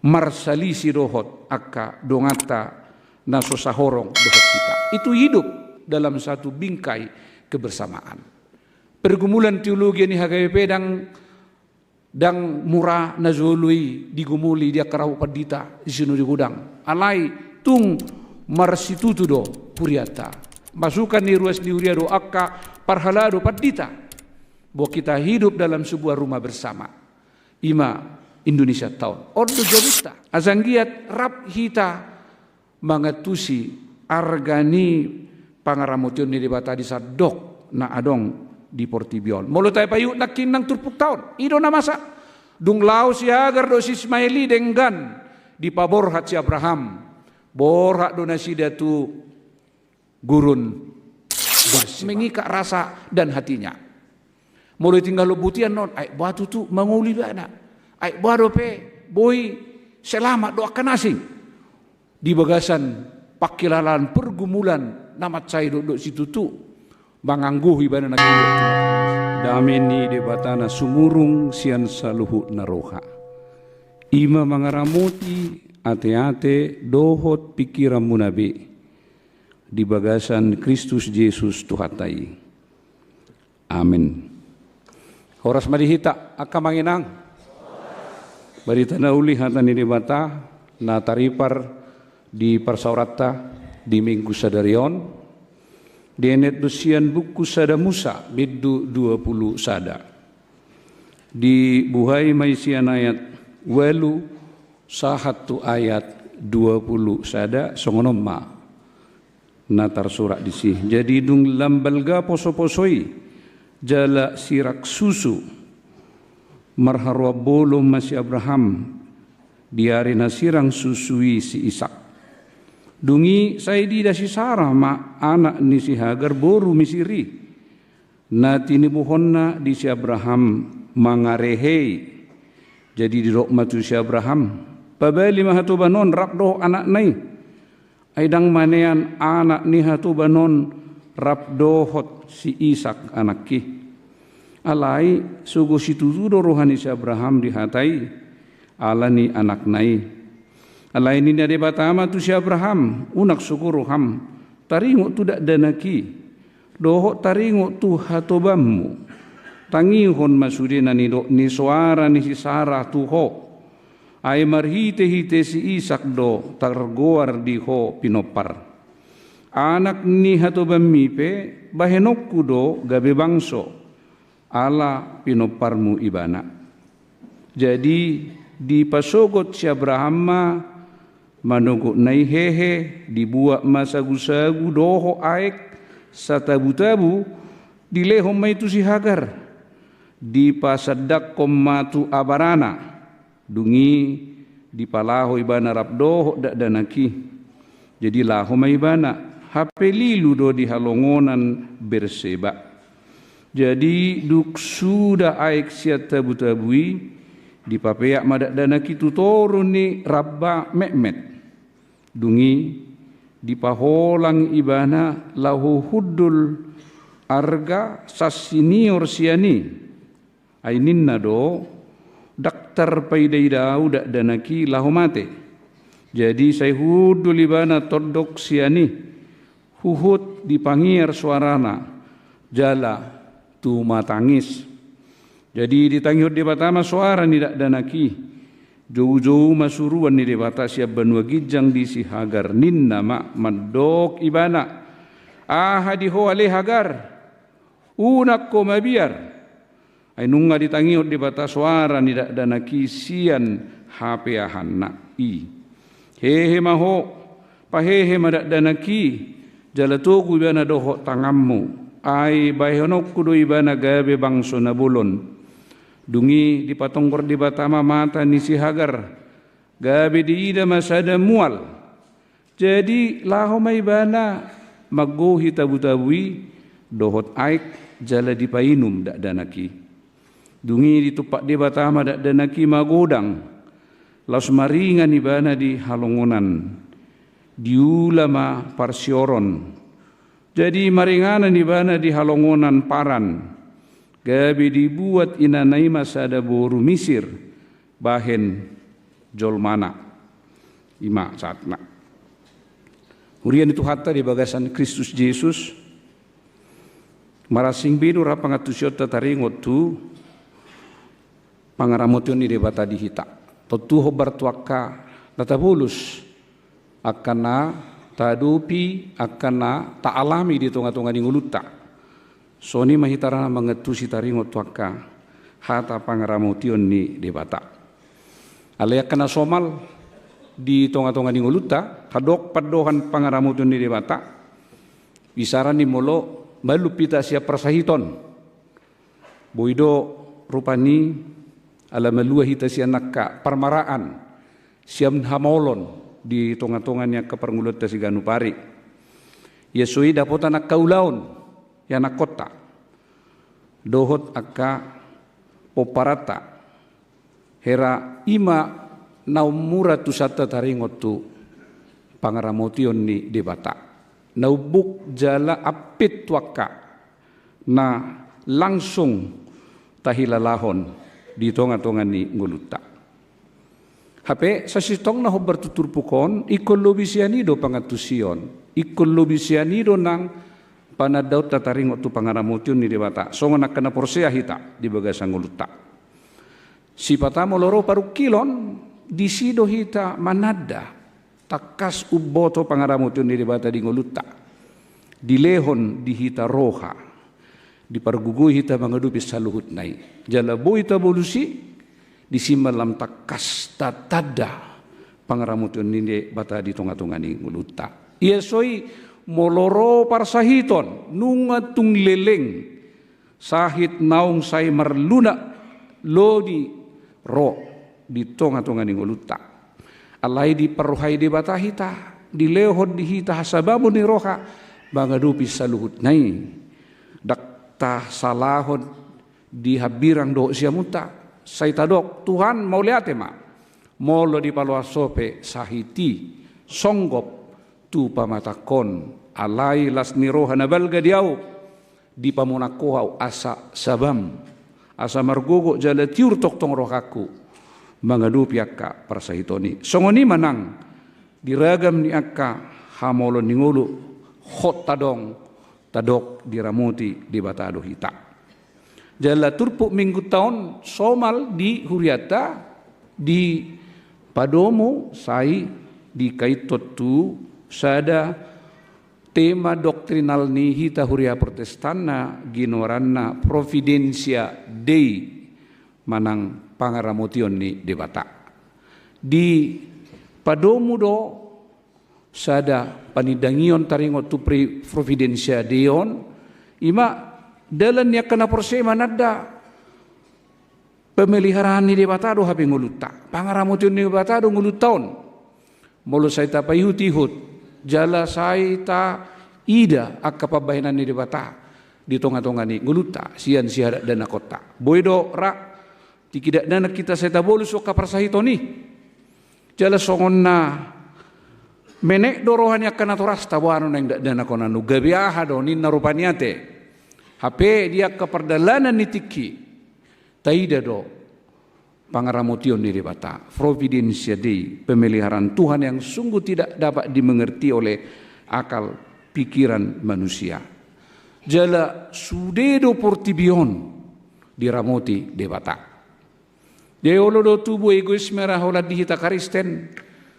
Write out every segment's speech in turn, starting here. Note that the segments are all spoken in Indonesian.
marsalisi dohot akka dongata naso sahorong dohot kita. Itu hidup dalam satu bingkai kebersamaan. Pergumulan teologi ni HKBP dang murah nazului digumuli dia kerau padita isinu di gudang. Alai tung marsitutu do puriata. Masukan ni ruas ni uriado akka parhalado padita. Bahwa kita hidup dalam sebuah rumah bersama. Ima Indonesia tahun. Ordo jabuta. Azanggiat rap hita mangatusi argani pangaramotion ni debata di sadok na adong di Portibion. Molo tayo payu nakin ng turpuk taon. Ido na masa. Dung lao si Hagar do si Ismaili denggan di paborhat si Abraham. Borhat do na si datu gurun. Mengika rasa dan hatinya. Molo tinggal lubutian non. Ay batu tu manguli ba na. Ay bado pe. Boy selamat doakan asing. Di bagasan pakilalan pergumulan namat saya do situ tu. Bangangguh ibana nakiyo. Damin ni debatana sumurung sian saluhu naroha. Ima mangaramuti ate-ate dohot pikiran munabi. Di bagasan Kristus Yesus Tuhatai. Amin. Horas madihita akka manginang. Barita na uli hatan ni debata na taripar di parsaurata di minggu sadarion. Denet dusian buku sada Musa bidu 20 sada. Di buhay maisian ayat welu sahatu ayat 20 sada songonomma natar surak di sih. Jadi dung lambalga poso-posoi jala sirak susu marharwa bolom masih Abraham diari nasirang susui si Ishak. Dungi Saidi dasi Sarah ma anak ni si Hagar boru misiri. Nati ni buhonna di si Abraham mangarehei. Jadi di rok matu si Abraham. Pabali mahatu banon rapdo anak nai. Aidang manean anak ni hatu banon rapdohot si Ishak anak ki. Alai sugu situtudo rohani si Abraham dihatai. Alani anak nai. Alain ini ada batama tu si Abraham unak syukuruham taringo tu dak danaki doho taringo tu hatobamu tangihon masudina ni do ni suara ni si Sarah tu ho ay marhite hite si Ishak do targoar di ho pinopar anak ni hatobammi pe bahenokku do gabe bangso ala pinoparmu ibana. Jadi di pasogot si Abraham manunggu nai hehe dibuat masagu-sagu doho aek satabu-tabu dilehom maitu si Hagar di pasadak komatu abarana dungi di palaho ibana rapdoho dak danaki jadi laho maibana hapelilu do di halongonan Berseba jadi duk sudah aek siat tabu-tabui di papeak madak danaki tutorun ni Rabba Mehmet dungi di paholang ibana lahu hudul arga sasinior siani aininna do daktar paidai dau dak danaki lahu mate jadi saya hudul ibana todok siani huhut dipanggir suarana jala tu matangis jadi ditanggih di batama suara ni dak danaki jauh-jauh masuruan ni debata siap benua gijang di si Hagar ninna mak mandok ibana ahadi ho ale Hagar unak ko mabiar ay nunga ditangiot debata suara ni dak danaki sian hape ahanna i hehe maho pahehe madak danaki jalatogu ibana doho tangammu ay bayhonok kudo ibana gabe bangso nabulon dungi di patonggor di batama mata ni si Hagar gabe di ida masada mual jadi laho may bana maggohi tabu-tabui dohot aik jala di painum dak danaki dungi di tupak di batama dak danaki magodang laus maringan ibana di halongonan di ulama parsioron jadi maringanan ibana di halongonan paran gabi dibuat inanai masada boru Misir bahen jolmana ima saatna. Hurian itu hatta di bagasan Kristus Yesus marasing binu rapangatusyota taringot tu pangaramotion ni debata di hita. Totu hobar tuaka natabulus akana tadupi akana taalami di tonga-tonga di nguluta. Soni mahitara mengetusi taringot tuaka hata pangaramotion ni debata. Alaya kana somal di tonga-tonga di nguluta hadok padohan pangaramotion ni debata. Bisaran ni molo malupita siya prasahiton. Boido rupani ala malua hita siya nakka parmaraan siya hamolon di tonga-tongannya keperngulut si ganupari. Yesui dapota nakkaulaon ya nakota. Dohot akka poparata hera ima naumura tu sata taringot tu pangaramotion ni debata. Naubuk jala apit waka na langsung tahilalahon di tonga-tonga ni nguluta. Hape sa sitong na hobar tuturpukon ikon lobisianido pangatusion ikon lobisianido ng panadaw tataringot tu pangaramotion ni debata. Songo nakana porsea hita di bagasang nguluta. Si patamo loro parukilon di sido hita manada takas uboto pangaramotion ni debata di nguluta. Dilehon di hita roha di pargugoy hita mangadupi sa luhut nai. Jalabo hita bolusi di simalam takas tatada pangaramotion ni debata di tonga-tonga ni nguluta. Iesoi moloro parsahiton nungatung leleng sahit naung say marluna lodi ro di tonga-tonga ni nguluta. Alai di paruhai di batahita di lehon di hita hasabamu ni roha bangadupi saluhut nai dakta salahon di habirang do siamuta say tadok Tuhan mau liate ma molo di paluasope sahiti songgop tu pamatakon alai las ni roha nabalga diau di pamunakohau asa sabam asa margogo jala tiur toktong rohaku mangadupi akka parsahitoni. Songoni manang diragam ni akka hamolo ningulu hot tadok diramuti di batado hita. Jala turpuk minggu tahun somal di huriata di padomo sai di kaitot tu sada tema doktrinal ni hita huria protestana ginoranna providensia dei manang pangaramotion ni debata. Di padomu do sada panidangion taringot tu providensia deon ima dalan ya kana porse manada pemeliharaan ni debata do hape nguluta. Pangaramotion ni debata do ngulutaon. Molo saita payuti-hut jala saita ida akka pabahinan ni debata di tonga-tonga ni nguluta sian siada dana kota. Boido ra tikidak dana kita saita bolus ka parsahitoni. Jala songon na menek dorohannya kana torasta wano nang dana kona nu gabiaha do ninna rupaniate. Hape dia ka perdalanan ni tiki. Taida do pangaramotion ni debata. Providensia Dei, pemeliharaan Tuhan yang sungguh tidak dapat dimengerti oleh akal pikiran manusia. Jala sudedo portibion diramoti debata. Deolo do tubuh egois merah hola dihita karisten.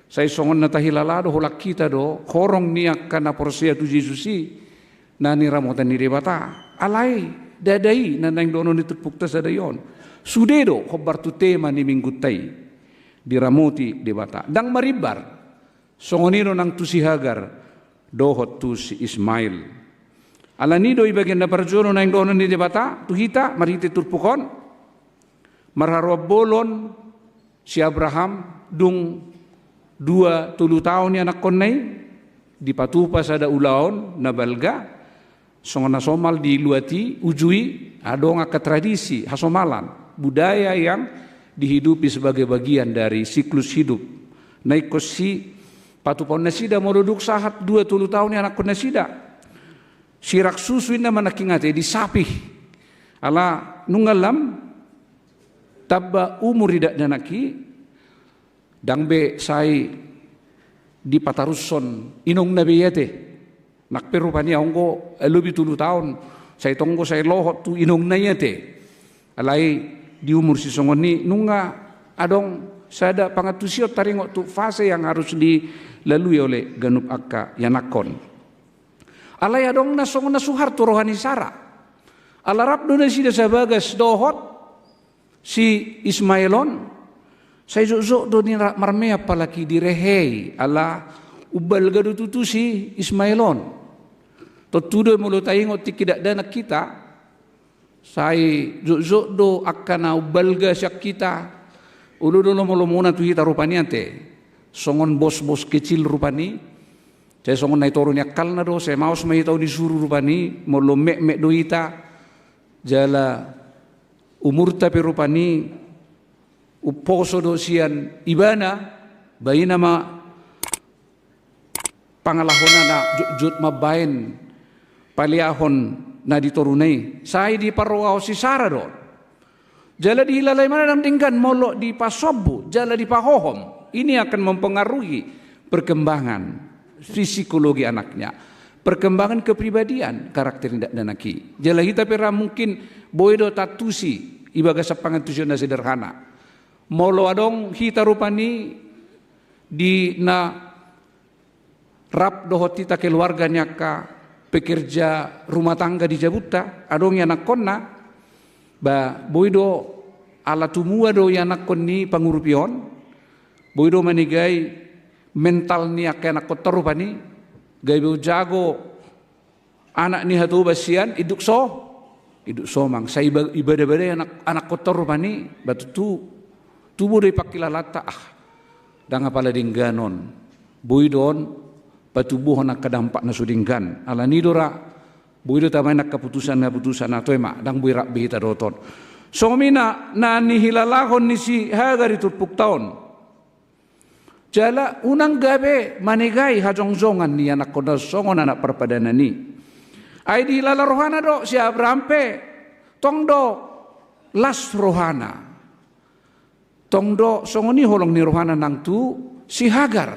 Saya songon na tahilalado hola kita do korong niak kana porsia tu Jesusi nani ramotan ni debata. Alai dadai nanang dono nitupukta sadayon. Sudedo hobar tu tema ni minggutai diramoti debata. Dang maribar songonino nang tu si Hagar dohot tu si Ismail. Alanido ibagian na parjono nang dono ni debata tu hita marite turpukon. Marharwa bolon si Abraham dung 2 tahun ni anak konai dipatupa sada ulaon na balga songona somal di luati ujui adong aka tradisi hasomalan budaya yang dihidupi sebagai bagian dari siklus hidup. Naikos si patupon nasida mododuk sahat 2 tahun ni anak kon nasida sirak susu ina manakingate disapih ala nungalam tabba umur tidak danaki Dangbe sai di Pataruson inong nabiyete. Nakperu pani anggo lebih 7 tahun. Saya tonggo saya lohot tu inong nayete. Alai di umur si songoni nunga adong sada pangatusiot taringo tu fase yang harus dilalui oleh Ganup Akka Yanakon. Alai adong nasong nasuhar tu rohani sara. Alarap do na sida sabagas dohot si Ismailon. Saya zok do ni marme apalagi direhei ala ubal gadu tutu si Ismailon. Totudo mulo taingo tikidak dana kita. Saya zok do akan ubal ga syak kita. Ulu dulu mulo muna tu kita rupanya te. Songon bos-bos kecil rupani. Saya songon naik turun akal na do. Saya mau semai tahu disuruh rupani. Mulo mek do ita. Jala umur tapi rupani. Uposo do sian ibana bayi nama pangalahona na jut mabain paliahon na ditorunay say di parwao si Sara do jala dihilalay mana nam tingkan molo di pasobu jala di pahohom ini akan mempengaruhi perkembangan psikologi anaknya perkembangan kepribadian karakter tidak danaki jala kita pera mungkin boydo tatusi ibaga sapangan tujuan sederhana molo adong hita rupani di na rap dohot kita keluarganya ka pekerja rumah tangga di Jabuta adong yang nakonna ba boido ala tumua do yang nakonni pangurupion boido manigai mental ni akan nakot rupani gaibu jago anak ni hatu basian iduk so mang sa ibadah anak kotor rupani batu tu tubuh dari pakilalata danga pala dingganon buidon patubuh nak kadampak na sudinggan ala nidora buido tamay nak keputusan atau emak dang buirak bihita doton somina na nihilalahon ni si hagari turpuk taon jala unang gabe manigay hajongjongan ni anak kono songon anak perpadana ni ay dihilala rohana do si Abraham pe tongdo las rohana tongdo songoni holong ni rohana nang tu si Hagar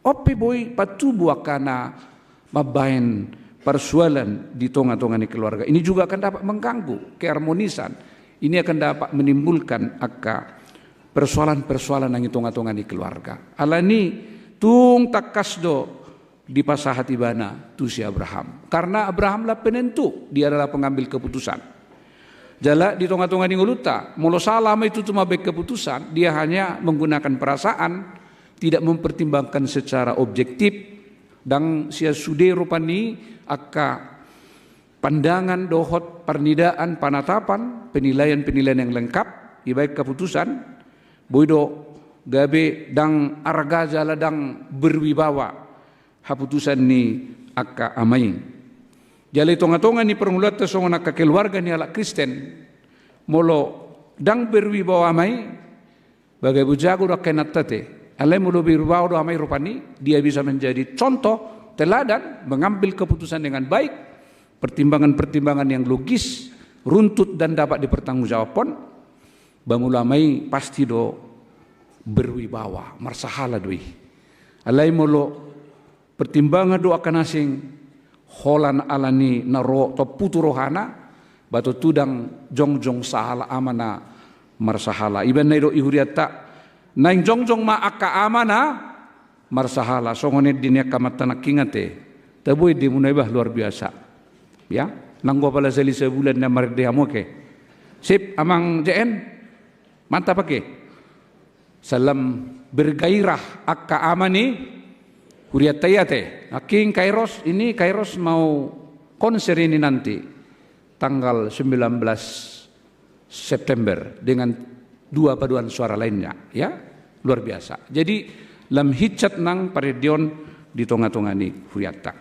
opi boy patubu akana mabain persoalan di tonga-tonga ni keluarga ini juga akan dapat mengganggu keharmonisan ini akan dapat menimbulkan persoalan-persoalan yang tonga-tonga ni keluarga alani tung takasdo di pasahati bana tu si Abraham karena Abraham lah penentu dia adalah pengambil keputusan jala di tonga-tonga di nguluta molo salah itu cuma baik keputusan dia hanya menggunakan perasaan tidak mempertimbangkan secara objektif dan sia sude rupani akka pandangan dohot pernidaan panatapan penilaian-penilaian yang lengkap ibaik keputusan boido gabe dang arga jala dang berwibawa haputusan ni akka amai jala tonga-tonga ni permulat songon akka keluarga ni ala Kristen molo dang berwibawa amai bagai bujago dak kenatate alai molo berwibawa do amai rupani dia bisa menjadi contoh teladan mengambil keputusan dengan baik pertimbangan-pertimbangan yang logis runtut dan dapat dipertanggungjawabkan bamulamai pasti do berwibawa marsahala doi alai molo pertimbangan do akan asing holan alani naro to putu rohana batu tudang jongjong sahala amana marsahala iban naido ihuriata naing jongjong ma akka amana marsahala songone dinia kamatana kingate taboy di munaibah luar biasa ya nanggo pala sali sebulan na marde amoke sip amang JN mantap pake salam bergairah akka amani Huriatayate, King Kairos ini Kairos mau konser ini nanti tanggal 19 September dengan 2 paduan suara lainnya ya luar biasa. Jadi lam hicat nang paredion di tonga-tonga ni Huriata.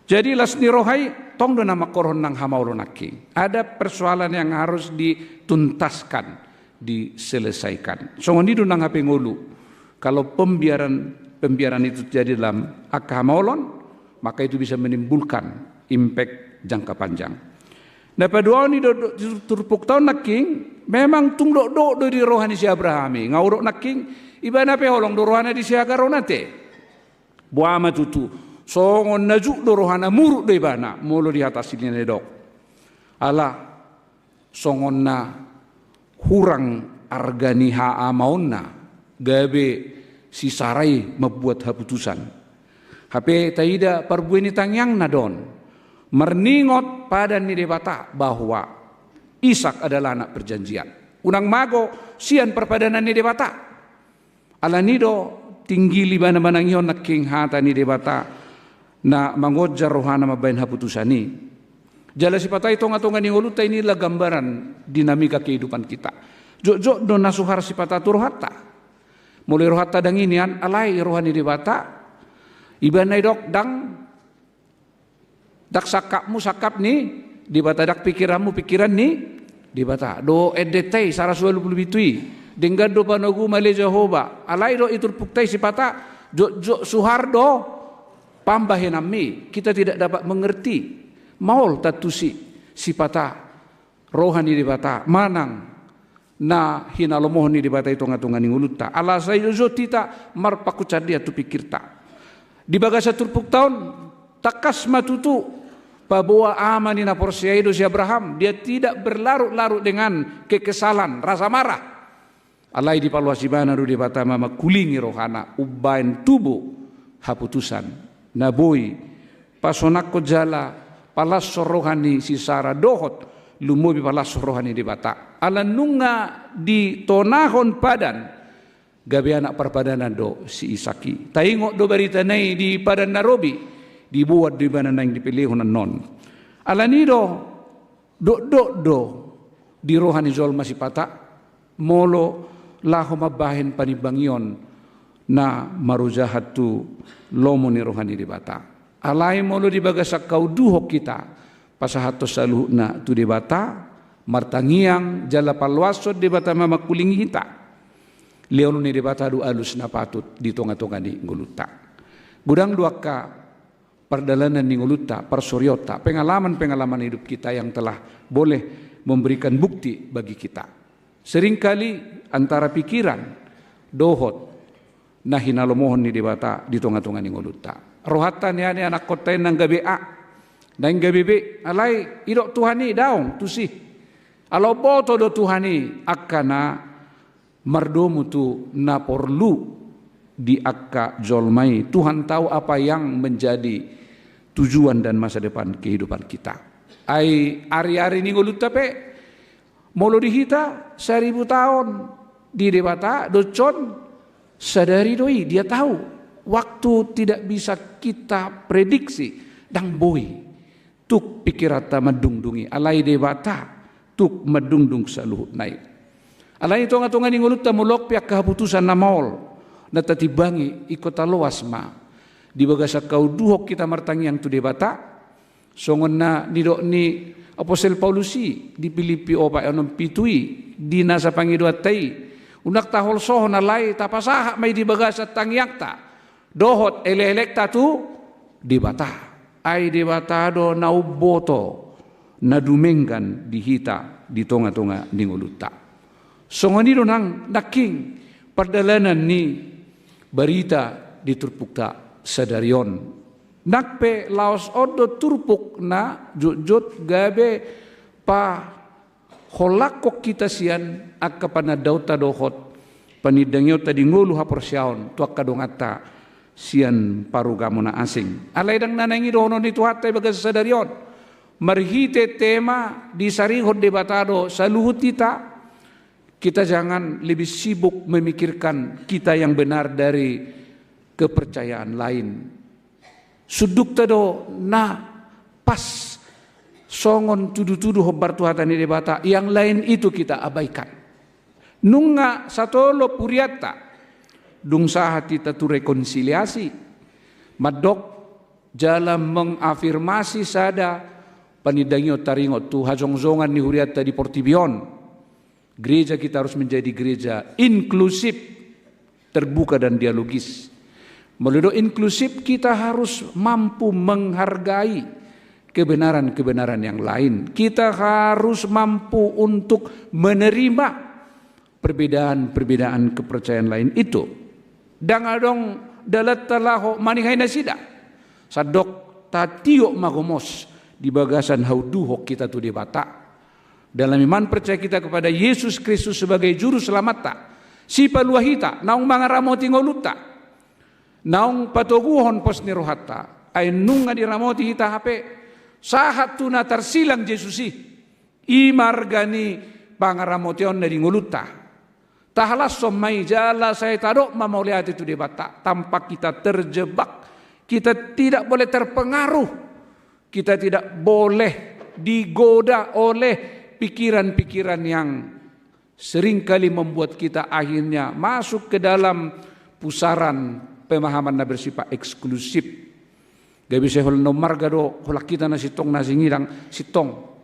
Jadi lasni rohai tong do nama koron nang hamaulonaki. Ada persoalan yang harus dituntaskan, diselesaikan. Songon itu nang hape ngulu. Kalau pembiaran itu terjadi dalam akamaulon, maka itu bisa menimbulkan impact jangka panjang. Nah pada ini turpuk tahun naking memang tung do di rohani si Abrahami ngaurok naking ibana pe holong do rohana di si agaronate buama tutu songon naju do rohana muruk do ibana molo di atas ini dok ala songon na hurang argani haa mauna gabe si sarai membuat haputusan hape taida perbuini tangyang nadon merningot pada nidebata bahwa Ishak adalah anak perjanjian. Unang mago sian perpadanan nidebata. Ala nido tinggi libana manangyon na king hata nidebata na mangojar rohana mabayan haputusani. Jala si patay tonga-tonga ni uluta inilah gambaran dinamika kehidupan kita. Jok do nasuhar si patatu rohata. Mulai rohata dang inian alai rohani nidebata. Ibanay dok dang dak sakapmu sakap ni di bata dak pikiranmu pikiran ni di bata do edetei sarasualu pulubitui dengan do panogu male Jehovah alai do itu puktai sipata jo suhardo pambahenami kita tidak dapat mengerti maul tatusi sipata rohani di bata manang na hinalomoh ni di bata itu ngatungan nguluta ala sayo tita marpaku cadia tu pikirta di bagasa turpuk tahun takas matutu bahwa amani na porsiaido si Abraham dia tidak berlarut-larut dengan kekesalan rasa marah alai di paluasi bana du di bata mama kulingi rohana ubain tubuh haputusan naboi pasonako jala palas rohani si Sara dohot lumubi palas rohani di bata ala nunga di tonahon padan gabe anak perpadanan do si Isaki taingok do berita nai di padan Narobi dibuat di mana yang dipilih non alanido do di rohani zol masih patah molo laho mabahin panibangyon na marujahat tu lomo ni rohani di bata alai molo di bagasak kau duho kita pasahato saluh na tu di bata martangiang jala palwaso di bata mama kuling hita leonu ni di bata du alus na patut di tonga-tonga di nguluta gudang duaka perdalanan ninguluta, persuryota, pengalaman-pengalaman hidup kita yang telah boleh memberikan bukti bagi kita. Seringkali antara pikiran, dohot, nah hinalomohon ni dibata di tonga-tonga ninguluta. Rohatan ya ni anak kota nang gabe a, nang gabe be, alai idok Tuhani daung tusi. Alo boto do Tuhani akana mardomu tu na porlu di akka jolmai Tuhan tahu apa yang menjadi tujuan dan masa depan kehidupan kita. Ai ari-ari ni nguluta pe molo dihita 1000 tahun di debata docon sadari doi dia tahu waktu tidak bisa kita prediksi dang boy tuk pikirata madungdungi alai debata tuk madungdung saluhut naik alai tonga-tonga ni nguluta mulok piak kehaputusan namol na tatibangi ikota loas ma di bagasa kau duhok kita martangi yang tu debata songon na nidok ni Apostel Paulusi di Filipi opa enom pitui di nasa pangiduatai unak tahol sohon alai tapasaha may di bagasa tangyakta dohot ele-elekta tu debata ai debata do nauboto na dumenggan dihita di tonga-tonga ninguluta songon nido nang naking perdalanan ni berita di turpukta sadarion nakpe laos odo turpuk na jut gabe pa holakok kita sian akka panadauta dohot panidangyo tadi ngulu haporsyaon tuak kadongata sian parugamona asing alaidang nanangi dohono ni tuhatai bagas sadarion marhite tema di sarihod debatado saluhut kita jangan lebih sibuk memikirkan kita yang benar dari kepercayaan lain. Suduk tado na pas songon tudu-tudu hobar Tuhan di debata yang lain itu kita abaikan. Nunga satolo puriata dung sahati tatu rekonsiliasi madok jalan mengafirmasi sada panidangyo taringot tu hajong-zongan ni huriata di Portibion. Gereja kita harus menjadi gereja inklusif, terbuka dan dialogis. Melalui inklusif kita harus mampu menghargai kebenaran-kebenaran yang lain. Kita harus mampu untuk menerima perbedaan-perbedaan kepercayaan lain itu. Dangadong dalat talaho manihai nasida. Sadok tatiok magomos di bagasan hauduhok kita tu di bata. Dalam iman percaya kita kepada Yesus Kristus sebagai juru selamat ta. Si paluahita naung mangaramoti ngoluta. Naung patoguhon pos nirohata. Ay nunga diramoti hita hape. Sahat tuna tarsilang Yesusi. Imargani pangaramotion dari ngoluta. Tahalas somai jala saya tadok mamauliat itu di bata. Tanpa kita terjebak. Kita tidak boleh terpengaruh. Kita tidak boleh digoda oleh pikiran-pikiran yang seringkali membuat kita akhirnya masuk ke dalam pusaran pemahaman na bersifat eksklusif. Gak bisa hol nomar gado hol kita na sitong na singirang sitong.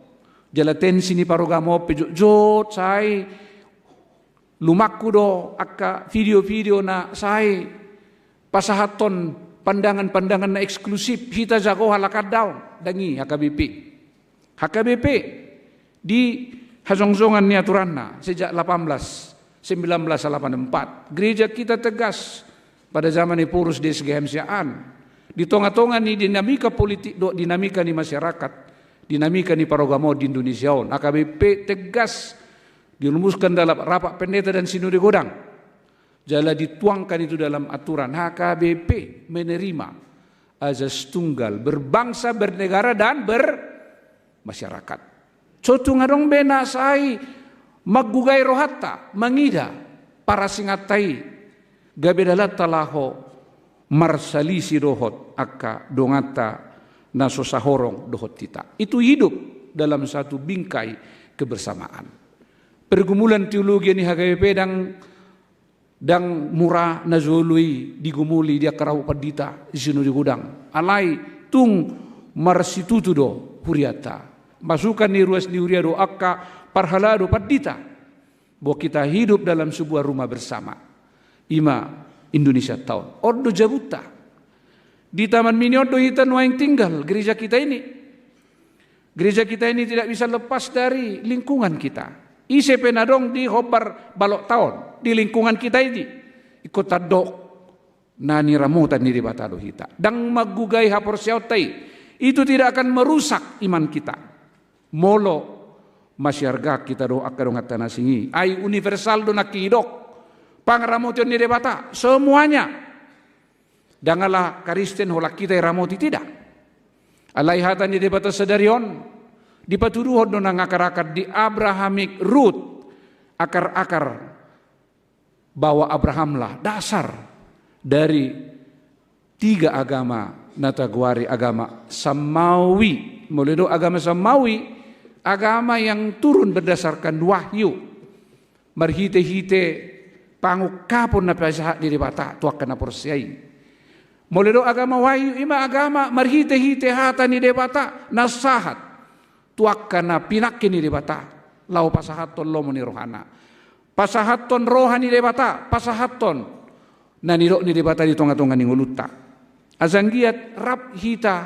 Jalaten sini parogamo pejot say lumaku do akka video-video na say pasahaton pandangan-pandangan na eksklusif hita jago halakad daw dangi HKBP. HKBP di hasongzongan ni aturanna sejak 1984. Gereja kita tegas pada zaman ni purus di SGMCAN. Di tonga-tonga ni dinamika politik do dinamika ni masyarakat, dinamika ni parogamo di Indonesia. HKBP tegas dirumuskan dalam rapat pendeta dan sinode godang. Jala dituangkan itu dalam aturan. HKBP menerima azas tunggal berbangsa, bernegara dan bermasyarakat. Cotu ngadong bena sai maggugay rohatta mangida para singatai gabedala talaho marsalisi dohot akka dongata nasosahorong dohot kita. Itu hidup dalam satu bingkai kebersamaan. Pergumulan teologi ni HKBP dang murah nazului digumuli dia karau padita sinu di gudang. Alai tung marsitutu do huriata. Masukan ni ruas ni uriado akka parhalado padita. Bahwa kita hidup dalam sebuah rumah bersama. Ima Indonesia tahun. Ordo Jabuta. Di Taman Mini Ordo hitan waing tinggal gereja kita ini. Gereja kita ini tidak bisa lepas dari lingkungan kita. Ise penadong di hobar balok tahun. Di lingkungan kita ini. Ikut tadok. Nani ramutan ni ribatado hita. Dang magugay hapor siyautay. Itu tidak akan merusak iman kita. Molo masyarakat kita do akadong hatana singi ay universal do nakidok pangramotion ni debata semuanya dangala karisten holak kita ramoti tidak alai hatan ni debata sedarion dipatuduhon do nang akar-akar di Abrahamic root akar-akar bahwa Abraham lah dasar dari tiga agama natagwari agama Samawi mulai do agama Samawi agama yang turun berdasarkan wahyu. Marhite-hite pangukapon na pasahat di bata tuak na porsiay. Molero agama wahyu ima agama marhite-hite hata ni debata nasahat tuak na pinakin ni debata lau pasahaton lomo ni rohana. Pasahaton rohani debata pasahaton na niro ni debata di tonga-tonga ni nguluta. Azanggiat rap hita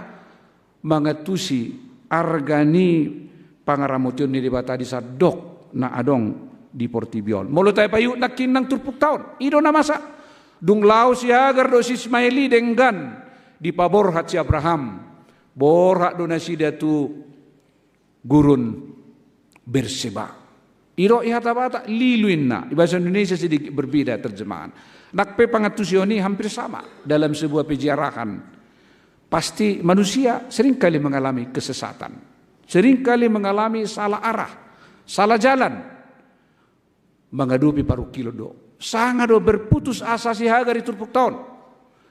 mangatusi argani pangaramotion ni debata di sadok na adong di Portibion. Molo tayo payu nakin ng turpuk taon. Ido na masa. Dung lao si Hagar do si Ismaili denggan di paborhat si Abraham. Borhat do na si datu gurun Berseba. Iro ihata bata liluin na. Di bahasa Indonesia sedikit berbeda terjemahan. Nakpe pangatusyon ni hampir sama dalam sebuah peziarahan. Pasti manusia seringkali mengalami kesesatan. Seringkali mengalami salah arah, salah jalan. Mengadupi paru kilo do. Sangat do berputus asa si Hagar itu turpuk tahun.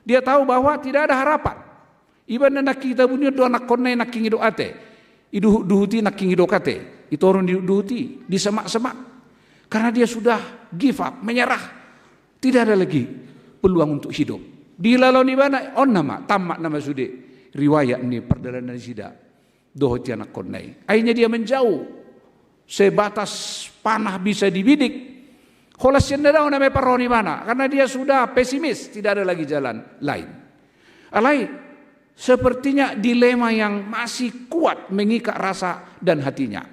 Dia tahu bahwa tidak ada harapan. Iban na kita bunyi do anak konai nak kingido ate. Idu duhuti nak kingido kate. Itu orang duhuti di semak-semak. Karena dia sudah give up, menyerah. Tidak ada lagi peluang untuk hidup. Di lalau ni bana on nama tamat nama sude riwayat ni perjalanan sida. Dohoti anak konai. Akhirnya dia menjauh. Sebatas panah bisa dibidik. Kholas daw na may paroni mana. Karena dia sudah pesimis. Tidak ada lagi jalan lain. Alai. Sepertinya dilema yang masih kuat mengikat rasa dan hatinya.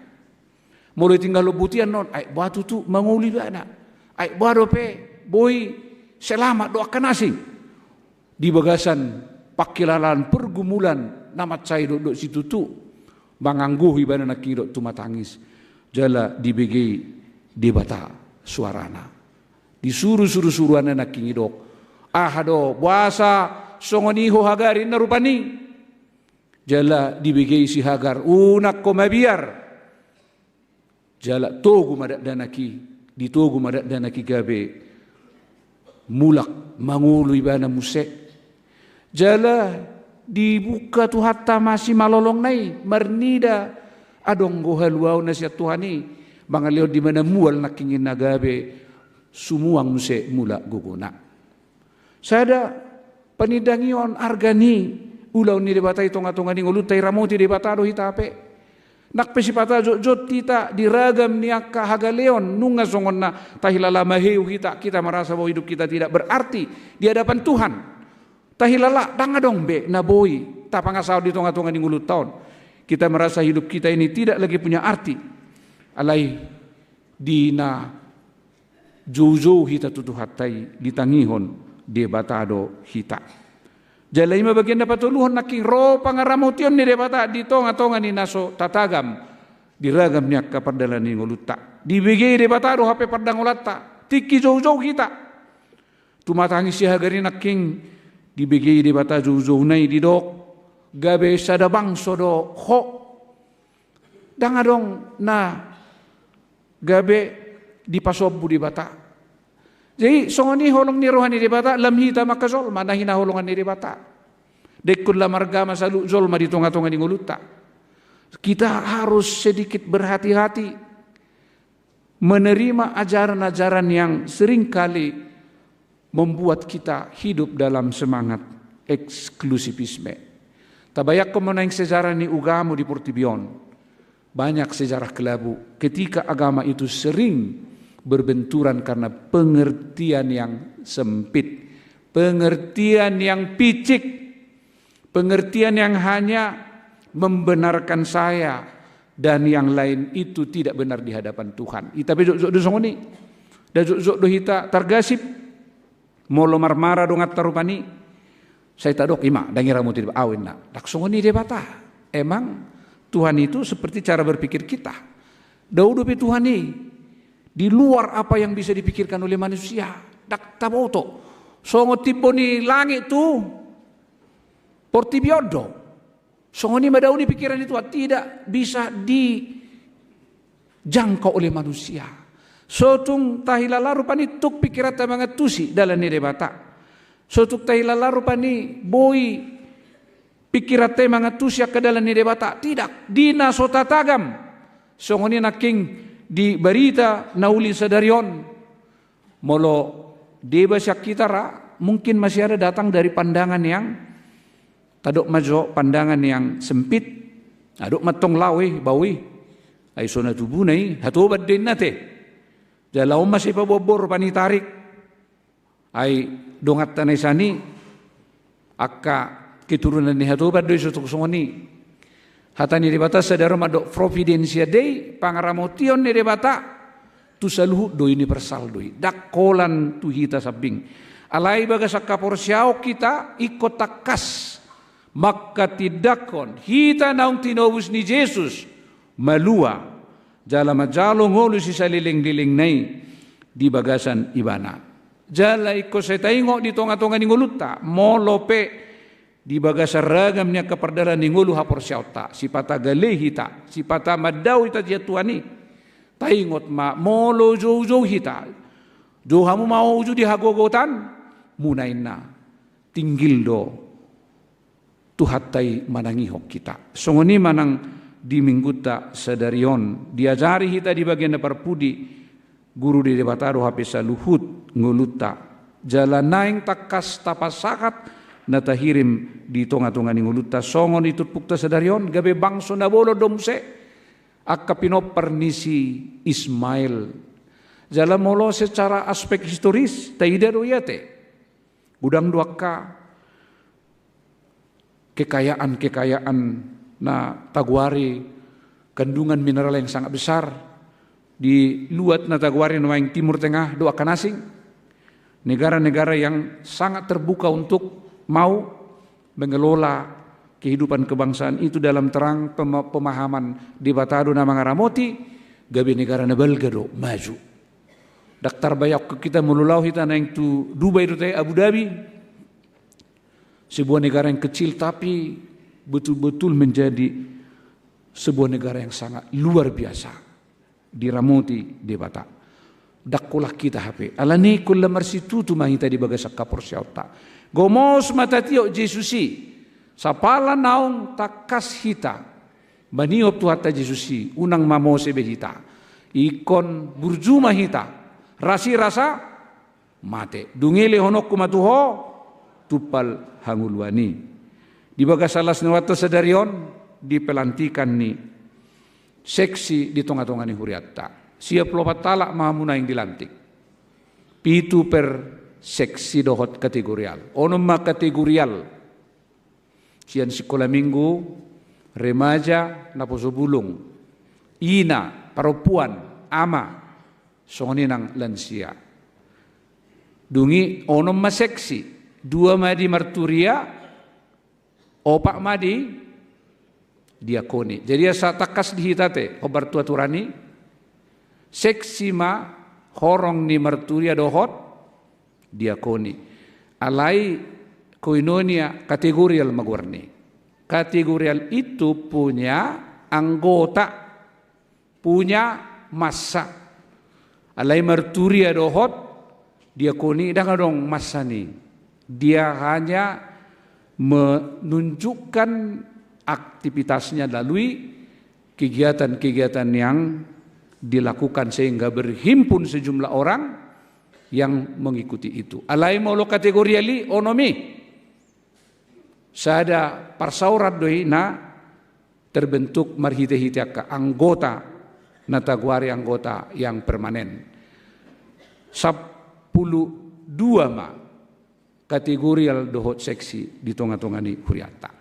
Mulai tinggal lebutian non, ai batu tu manguli bana. Ai bado pe boy selamat doakan asing. Di bagasan pakilalan pergumulan namat saya dok situ tu mangangguh ibana nak kira tu matangis. Jala dibegi debata suarana. Disuruh-suruh-suruhan nak kingidok. Ahado puasa songoniho hagarin na rupani. Jala dibigay si Hagar, unak ko mabiar. Jala togo madakdanaki, ditogo madakdanaki gabi. Mulak manguluy ba na musek. Jala dibuka tu hatta masih malolong nai, marnida adong gohaluaw na siya Tuhani. Mga leo di mana mual nakingin na gabi, sumuang musek mula guguna. Sada panidangion argani ulaw ni debata itong atungan ng ulutay ramoti debatado hitape nakpesipata jot kita diragam ni akka hagaleon nunga songon na tahilala maheu kita merasa bahwa hidup kita tidak berarti di hadapan Tuhan. Tahilala dangadong be na boy tapangasaw di tong atungan ng ulut taon kita merasa hidup kita ini tidak lagi punya arti alay di na jojo hita tutuhatay ditangihon debatado hita. Jalai bagian dapat tuluhan naking ro pangaramutian ni debata di tonga-tonga ni naso tatagam diragam niya kapardalan ni nguluta. Dibigay debatado hape pardang ulata tiki jauh-jauh kita. Tumatangis si Hagari naking dibigay debata jauh-jauh nai di dok gabe sadabang sodo ho dangadong na gabe dipasobu debata. Jadi songoni holong ni rohani debata lam hita makazol mana hina holongan ni debata. Dekun la marga masalu zolma di tonga-tonga di nguluta. Kita harus sedikit berhati-hati menerima ajaran-ajaran yang seringkali membuat kita hidup dalam semangat eksklusivisme. Tabayak ko menaing sejarah ni ugamu di Portibion. Banyak sejarah kelabu ketika agama itu sering berbenturan karena pengertian yang sempit, pengertian yang picik, pengertian yang hanya membenarkan saya dan yang lain itu tidak benar di hadapan Tuhan. Tapi jok do songoni, dan jok do hita targasip, molo marmara dongat tarupani, saya tadok ima, dangira mu tidak awin na, dak songoni debata. Emang Tuhan itu seperti cara berpikir kita. Daudupi Tuhan ini di luar apa yang bisa dipikirkan oleh manusia. Dak taboto. Songo tipo ni langit tu Portibiodo. Songo ni madauni pikiran itu tidak bisa dijangkau oleh manusia. Sotung tahilala rupani tuk pikiran tamangat tusi dalam ni debata. Sotung tahilala rupani boy pikiran tamangat tusi ke dalam ni debata. Tidak. Dina sota tagam. Songo ni naking di berita nauli sadarion molo deba syakitara mungkin masih ada datang dari pandangan yang tadok majo pandangan yang sempit adok matong lawe bawi ay sona tubunay hatubad din nate jalaw masih pabobor panitarik ay dongat tanay sani akka keturunan ni hatubad do sutuk songoni hatani debata sadaro madok providencia dei pangaramotion ni debata tu saluhu do universal doi dakkolan tu hita sabing alai baga sakaporsiao kita ikot takas maka tidakon hita naung tinobus ni Jesus malua jala majalo ngolu si saliling-liling nai di bagasan ibana jala iko setaingo di tonga-tonga ni nguluta molope di bagasa ragam niya kapardalan ni ngulu hapor siyauta sipata galehita sipata madaw ita jatuani taingot ma molo jo hita jo hamu mau jo di hagogotan munain na tinggil do tuhatay manangihok kita songoni manang di mingguta sadarion diajari hita di bagian na parpudi guru di debataro hapesa luhut nguluta jalanaing takas tapasakat natahirim di tonga-tonga ni nguluta songon itu pukta sadarion gabe bangso na bolo domse akka pinopar nisi Ismail jala molo secara aspek historis taida royate gudang duaka kekayaan na Taguari, kandungan mineral yang sangat besar di luat na Taguari na yang Timur Tengah do akan asing. Negara-negara yang sangat terbuka untuk mau mengelola kehidupan kebangsaan itu dalam terang pemahaman di Batado na mga ramoti, gabi negara na Belgado maju. Daktar bayak ke kita mululau hita na yang tu Dubai itu Abu Dhabi, sebuah negara yang kecil tapi betul-betul menjadi sebuah negara yang sangat luar biasa di ramoti di Batak. Dakkulah kita HP. Alani kulla marsitutu mahita di bagas kapor siauta. Gomos matatio Jesusi. Sapala naong takas hita. Baniop tu hatta Jesusi. Unang mamose behita. Ikon burjuma hita. Rasi rasa mate. Dungile honok kumatuho. Tupal hangulwani. Di bagas alas nawata sadarion. Dipelantikan ni seksi di tengah-tengah ni huriatta. Siap lopat talak mahamuna yang dilantik. Pitu per seksi dohot kategorial. Onoma kategorial. Sian sekolah minggu, remaja, naposo bulung. Ina, perempuan, ama, songoni nang lansia. Dungi onoma seksi. Dua madi marturia, opak madi diakoni. Jadi asa takas dihitate, obar tua turani. Seksi ma horong ni marturia dohot diakoni. Alai koinonia kategorial magwarni. Kategorial itu punya anggota, punya masa. Alai marturia dohot diakoni dong masa ni. Dia hanya menunjukkan aktivitasnya melalui kegiatan-kegiatan yang dilakukan sehingga berhimpun sejumlah orang yang mengikuti itu. Alai molo kategoriali onomi. Sada parsaurat doi na terbentuk marhite-hite ka anggota na Taguari anggota yang permanen. 12 ma kategorial dohot seksi di tengah-tengah ni huriata.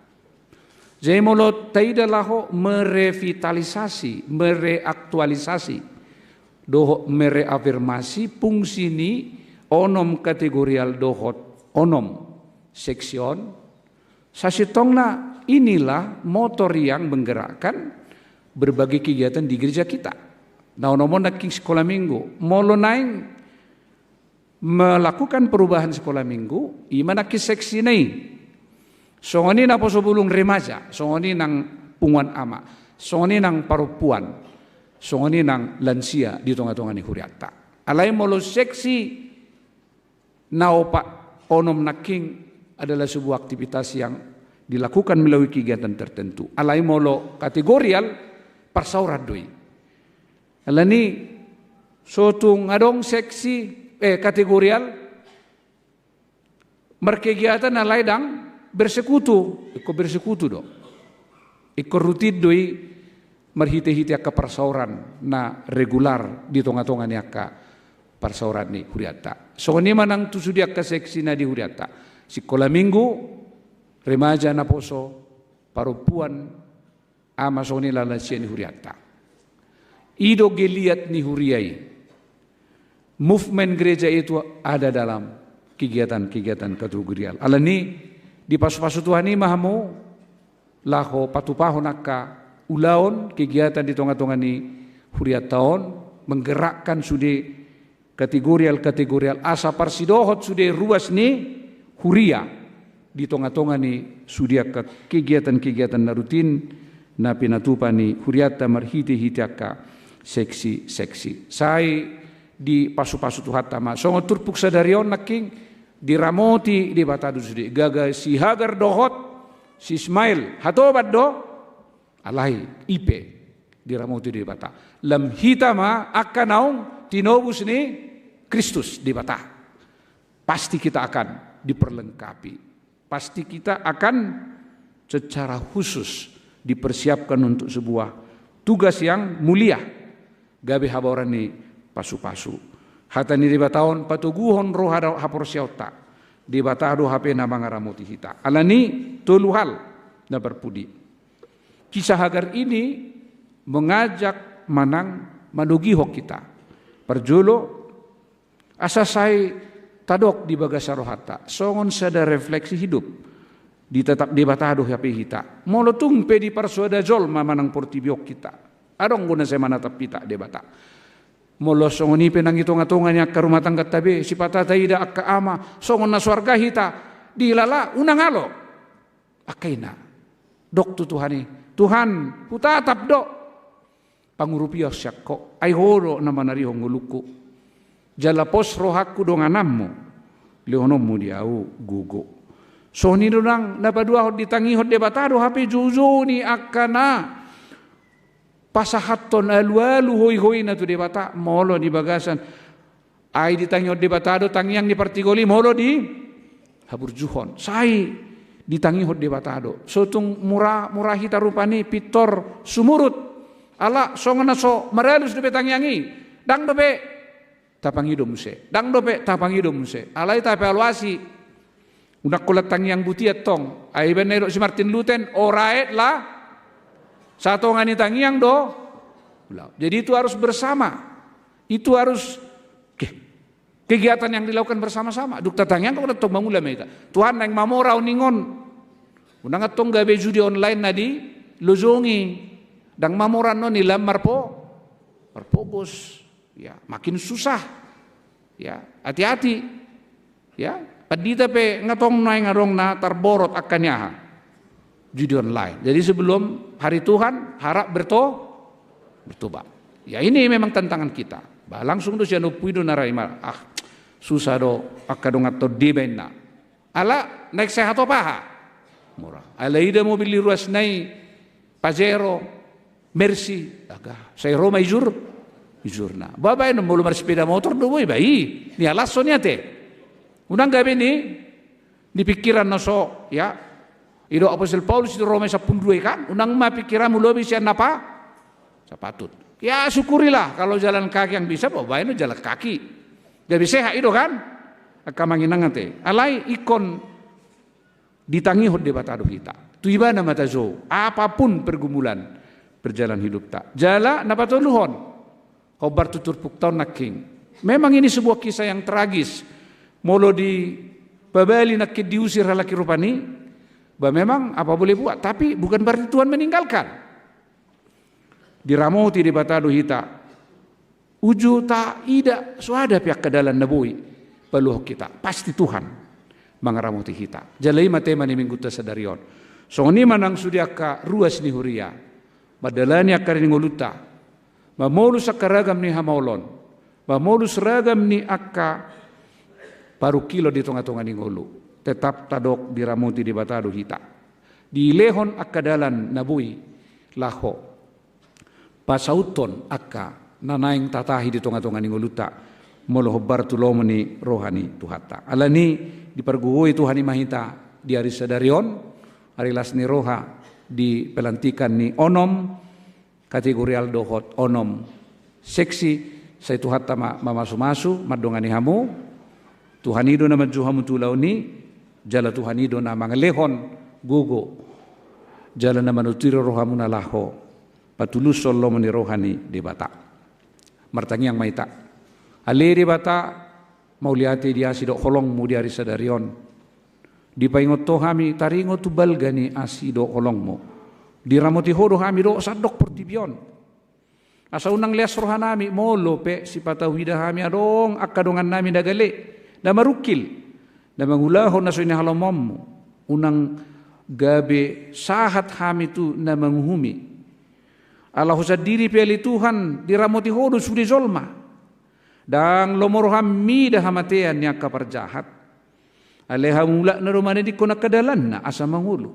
Jadi molo taida laho merevitalisasi, mereaktualisasi, dohot mereafirmasi fungsi ni onom kategorial dohot onom seksion. Sasitongna inilah motor yang menggerakkan berbagai kegiatan di gereja kita. Nah onomon naking sekolah minggu, molo naing melakukan perubahan sekolah minggu, imana ki seksi nai. Songoni na poso bulung remaja, songoni nang punguan ama, songoni nang perempuan, songoni nang lansia di tengah-tengah ni huriata. Alai molo seksi na opak onom naking adalah sebuah aktivitas yang dilakukan melalui kegiatan tertentu. Alai molo kategorial parsaurat doi. Alani sotung adong seksi kategorial merkegiatan alai dang bersekutu, iko bersekutu do. Iko rutin doi marhite-hite ka parsauran na regular di tengah-tengah ni ka parsauran ni huriata. So ni manang tusudi ka seksi na di huriata. Sekolah minggu, remaja na poso, perempuan, ama so ni lalansia ni huriata. Ido geliat ni huriai. Movement gereja itu ada dalam kegiatan-kegiatan kategorial. Alani di pasu-pasu Tuhan ini mahamu laho patupaho nakka ulaon kegiatan di tengah-tengah ni huriat tahun menggerakkan sude kategorial asa parsidohot sude ruas ni huria di tengah-tengah ni sudia kegiatan-kegiatan na rutin na pinatupa ni huriata marhiti-hiti akka seksi-seksi. Sai di pasu-pasu Tuhan tama songo turpuk sadarion naking diramoti di Batado sudi gaga si Hagar dohot si Ismail hatobat do alai ipe diramoti di Bata lam hitama akan naung tinobus ni Kristus di Bata. Pasti kita akan diperlengkapi, pasti kita akan secara khusus dipersiapkan untuk sebuah tugas yang mulia gabe haboran ni pasu-pasu. Hata ni di bataon patuguhon roh hapor siauta di Batado hape na mga ramoti hita. Alani tuluhal na berpudi. Kisah Hagar ini mengajak manang manugihok kita. Perjulo asa saya tadok di bagasa rohata. Songon sada refleksi hidup. Ditetap di batado hape hita. Molo tumpe di parsuada jol manang portibiok kita. Adong guna saya manatap kita di bata. Molo songon ipe nang itonga-tonga ka rumah tangga tabe si patata ida akka ama songon na swarga hita dilala unang alo akaina dok tu Tuhani Tuhan putatap dok pangurupiah syakko ay horo na manariho nguluku jala pos rohaku dong anammu leonommu diau gugu so ni nang napadua hod ditangihod debatado hape juzo ni akana pasahaton alu-alu hoi-hoi na tu debata molo di bagasan ay ditangihod debatado tangiang di partigoli molo di haburjuhon sai ditangihod debatado so tung murah hita rupani pitor sumurut ala songan so maralus dope tangiangi dang dope tapangidom se dang dope tapangidom se alai tape alwasi unak kulat tangiang butiat tong ay benero si Martin Luther oraet lah satu ngani tangiang do jadi itu harus bersama itu harus kegiatan yang dilakukan bersama-sama duk tatangiang kau datang mangula mereka Tuhan yang mamorau ningon unang atong gabe judi online nadi lozongi dang mamoran no nilam marpobos ya makin susah ya hati-hati ya padita pe ngatong naing ngarong na tarborot akannya judi online. Jadi sebelum hari Tuhan harap bertobat. Ya ini memang tantangan kita. Bah langsung tu sianu puido naraima. Susah do akadong atau debena. Ala naik sehat apa ha? Murah. Ala ida mobil ruas nai Pajero Mercy. Agak saya Roma ijurna. Babai no mulu sepeda motor do boy bai. Ni alaso niate. Unang gabe ni dipikiran no so ya. Ido Apostol Paulus itu Roma 12 kan, unang mapikiran mulo bisa napa? Sapatut. Ya syukurilah kalau jalan kaki yang bisa, bawa no jalan kaki. Jadi sehat itu kan? Akamanginang ate. Alai ikon ditangihod debatado kita. Tuiba na matazo. Apapun pergumulan berjalan hidup tak. Jala napatuluhon. Kobar tutur puktaun naking. Memang ini sebuah kisah yang tragis. Molo di babali nakid diusir halaki rupani. Bahwa memang apa boleh buat, tapi bukan berarti Tuhan meninggalkan. Diramoti di batado hita, uju tak ida suada pihak kedalan nabui, peluh kita pasti Tuhan mengaramoti kita. Jalai matema ni minggu tasadarion. So ni manang sudiaka ruas ni huria, badalani akar ni ngoluta, mamolus akaragam ni hamaulon, mamolus ragam ni akka paru kilo di tonga-tonga ni ngolu. Tetap tadok diramuti di batado hita. Di lehon akadalan nabui laho. Pasauton akka nanaing tatahi di tonga-tonga ningoluta. Molohobar tulomoni rohani tuhata. Alani diperguhoi Tuhani mahita di hari sadarion. Hari lasni roha di pelantikan ni onom. Kategori aldohot onom. Seksi saya tuhata mamasu-masu madongani hamu. Tuhanido na majuhamu tulau ni. Jala Tuhanido na mga lehon gugo jala na manutiro rohamu na laho patulus solo mo ni rohani di bata martangi ang maita ali di bata mauliate dia sido holong mu di hari sadarion di paingot to hami taringo tubal gani asido holong mo di ramoti hodo hami do sadok portibion asa unang lias rohanami molo pe si patawida hami adong akadongan nami dagale na marukil na mangulahon na so inahalomom unang gabi sahat hami tu na manguhumi Allah sa diri peli Tuhan diramoti hodo sudi zolma dang lomoro hami dah hamatean niya kaparjahat aleha mula na romane di ko nakadalan na asa mangulu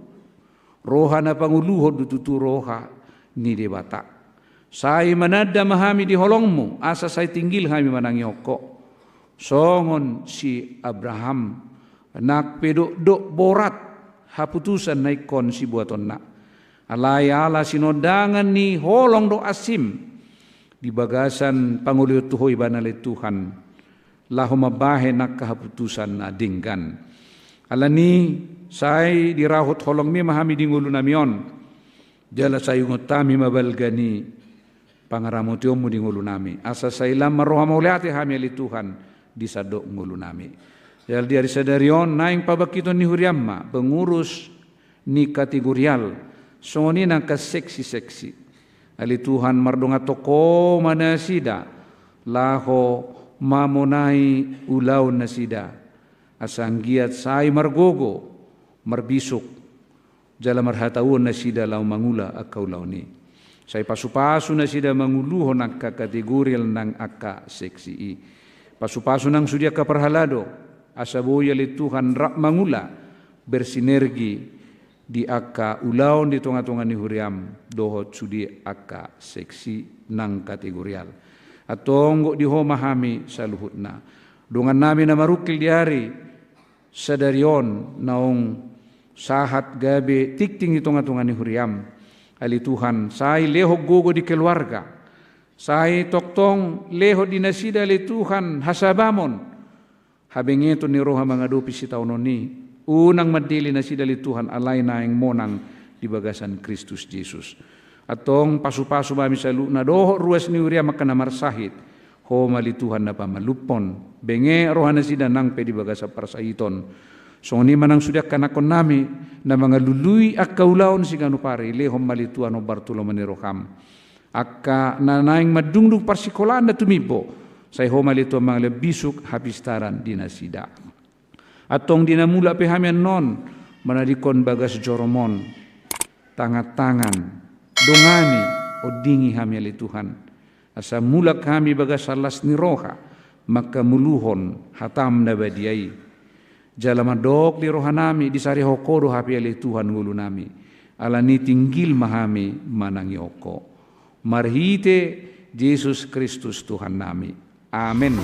roha na panguluhod dututu roha ni debata say manada mahami di holongmu asa say tinggil hami manangyoko songon si Abraham nak pedok dok borat haputusan naikon si buaton na alaya ala sinodangan ni holong do asim di bagasan panguliut tuhoy banale Tuhan laho mabahe nak kahaputusan na dinggan alani sai dirahot holong mi mahami dingulu namion. Jala sayungot tami mabalgani pangaramotiomu dingulu nami. Asa sailam maroha mauliati hami ali Tuhan disadok ngulu nami. Jala diari sadarion naing pabakiton ni huriamma pengurus ni kategorial songoni nang ka seksi-seksi. Ali Tuhan mardonga toko mana sida laho mamonai ulau nasida asanggiat sai margogo marbisuk jala marhataun nasida lau mangula akau lau ni sai pasu-pasu nasida manguluho nang kategorial nang aka seksi i pasu-pasu nang sudia ka perhalado asaboya li Tuhan rak mangula bersinergi di aka ulaon di tonga-tonga ni huriam dohot sudi aka seksi nang kategorial atong di ho mahami saluhutna dongan nami na marukil diari sadarion naong sahat gabe tikting di tonga-tonga ni huriam ali Tuhan sai leho gogo di keluarga sai toktong leho di nasida ali Tuhan hasabamon habenge to ni roha mangadupi si taunon ni unang madili nasida ali Tuhan alay na yang monang di bagasan Kristus Yesus atong pasu-pasu mami salu na doho ruas ni huriam makana marsahit ho mali Tuhan na pamalupon benge roha nasida nang pedi bagasa parsahiton so ni manang sudah kanakon nami na mga lului akaulaon si ganupari lehom malituan o Bartolo maniroham akka nanaing madungdung parsikolaan na tumibo say ho malito mga lebisuk hapistaran dinasida atong dinamula pehamian non manadikon bagas joromon tangan-tangan dongani o dingi hami ali Tuhan asa mula kami bagas salas ni roha maka muluhon hatam na badiai jalamadok di rohanami di sari hokodo hapi ali Tuhan ngulu nami ala ni tinggil mahami manangi oko marhite Yesus Kristus Tuhan nami amin.